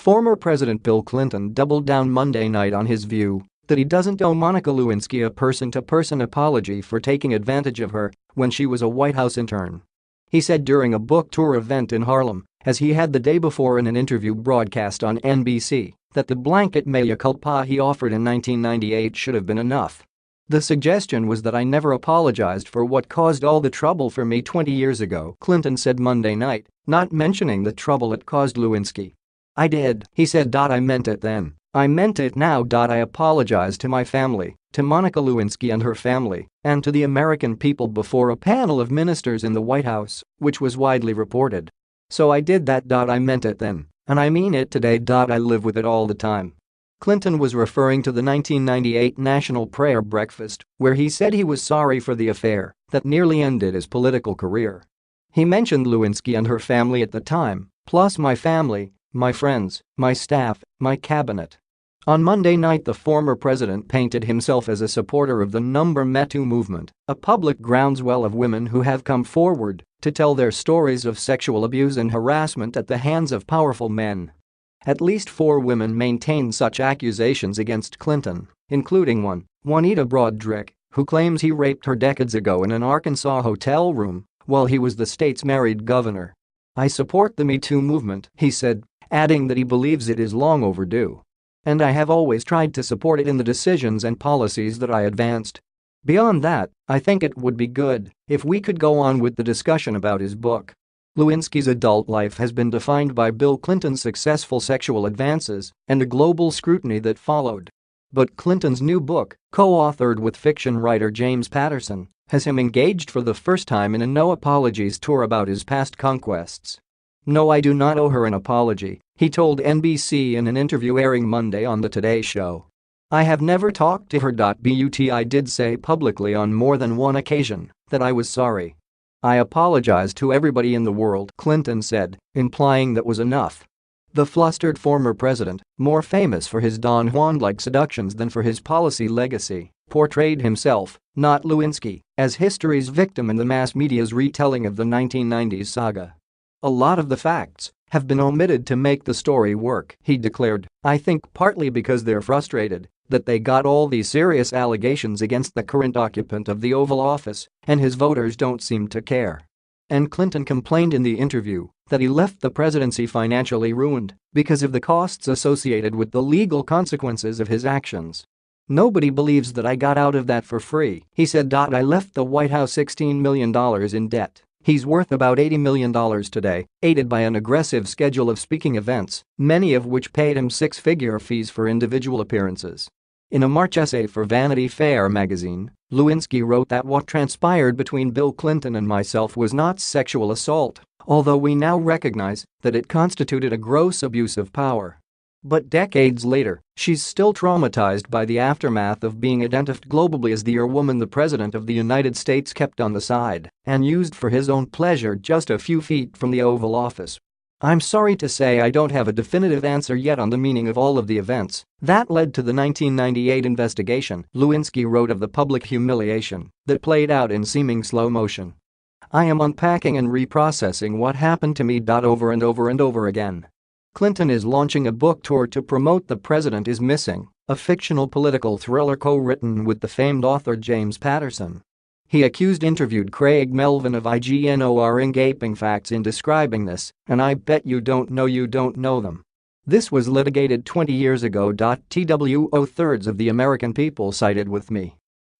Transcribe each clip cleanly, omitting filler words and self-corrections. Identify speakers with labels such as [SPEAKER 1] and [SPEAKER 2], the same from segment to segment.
[SPEAKER 1] Former President Bill Clinton doubled down Monday night on his view that he doesn't owe Monica Lewinsky a person-to-person apology for taking advantage of her when she was a White House intern. He said during a book tour event in Harlem, as he had the day before in an interview broadcast on NBC, that the blanket mea culpa he offered in 1998 should have been enough. The suggestion was that I never apologized for what caused all the trouble for me 20 years ago, Clinton said Monday night, not mentioning the trouble it caused Lewinsky. I did, he said. I meant it then. I meant it now. I apologize to my family, to Monica Lewinsky and her family, and to the American people before a panel of ministers in the White House, which was widely reported. So I did that. I meant it then, and I mean it today. I live with it all the time. Clinton was referring to the 1998 National Prayer Breakfast, where he said he was sorry for the affair that nearly ended his political career. He mentioned Lewinsky and her family at the time, plus my family, my friends, my staff, my cabinet. On Monday night, the former president painted himself as a supporter of the Me Too movement, a public groundswell of women who have come forward to tell their stories of sexual abuse and harassment at the hands of powerful men. At least 4 women maintain such accusations against Clinton, including one, Juanita Broaddrick, who claims he raped her decades ago in an Arkansas hotel room while he was the state's married governor. I support the Me Too movement, he said, adding that he believes it is long overdue. And I have always tried to support it in the decisions and policies that I advanced. Beyond that, I think it would be good if we could go on with the discussion about his book. Lewinsky's adult life has been defined by Bill Clinton's successful sexual advances and the global scrutiny that followed. But Clinton's new book, co-authored with fiction writer James Patterson, has him engaged for the first time in a no apologies tour about his past conquests. No, I do not owe her an apology, he told NBC in an interview airing Monday on The Today Show. I have never talked to her. But I did say publicly on more than one occasion that I was sorry. I apologize to everybody in the world, Clinton said, implying that was enough. The flustered former president, more famous for his Don Juan-like seductions than for his policy legacy, portrayed himself, not Lewinsky, as history's victim in the mass media's retelling of the 1990s saga. A lot of the facts have been omitted to make the story work, he declared, I think partly because they're frustrated that they got all these serious allegations against the current occupant of the Oval Office, and his voters don't seem to care. And Clinton complained in the interview that he left the presidency financially ruined because of the costs associated with the legal consequences of his actions. Nobody believes that I got out of that for free, he said. I left the White House $16 million in debt. He's worth about $80 million today, aided by an aggressive schedule of speaking events, many of which paid him 6-figure fees for individual appearances. In a March essay for Vanity Fair magazine, Lewinsky wrote that what transpired between Bill Clinton and myself was not sexual assault, although we now recognize that it constituted a gross abuse of power. But decades later, she's still traumatized by the aftermath of being identified globally as the woman the President of the United States kept on the side and used for his own pleasure just a few feet from the Oval Office. I'm sorry to say I don't have a definitive answer yet on the meaning of all of the events that led to the 1998 investigation, Lewinsky wrote of the public humiliation that played out in seeming slow motion. I am unpacking and reprocessing what happened to me. Over and over and over again. Clinton is launching a book tour to promote The President is Missing, a fictional political thriller co-written with the famed author James Patterson. He accused interviewed Craig Melvin of ignoring gaping facts in describing this, and I bet you don't know them. This was litigated 20 years ago. Two-thirds of the American people sided with me.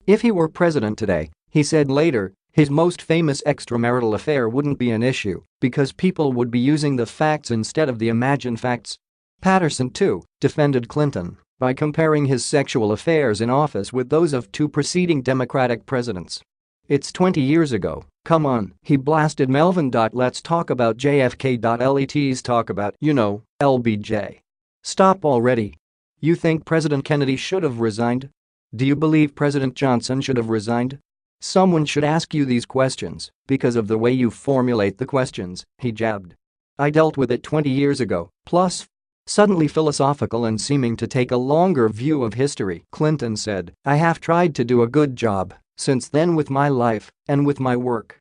[SPEAKER 1] If he were president today, he said later, his most famous extramarital affair wouldn't be an issue because people would be using the facts instead of the imagined facts. Patterson, too, defended Clinton by comparing his sexual affairs in office with those of 2 preceding Democratic presidents. It's 20 years ago, come on, he blasted Melvin. Let's talk about JFK. Let's talk about, LBJ. Stop already. You think President Kennedy should have resigned? Do you believe President Johnson should have resigned? Someone should ask you these questions because of the way you formulate the questions, he jabbed. I dealt with it 20 years ago, plus. Suddenly philosophical and seeming to take a longer view of history, Clinton said, I have tried to do a good job since then with my life and with my work.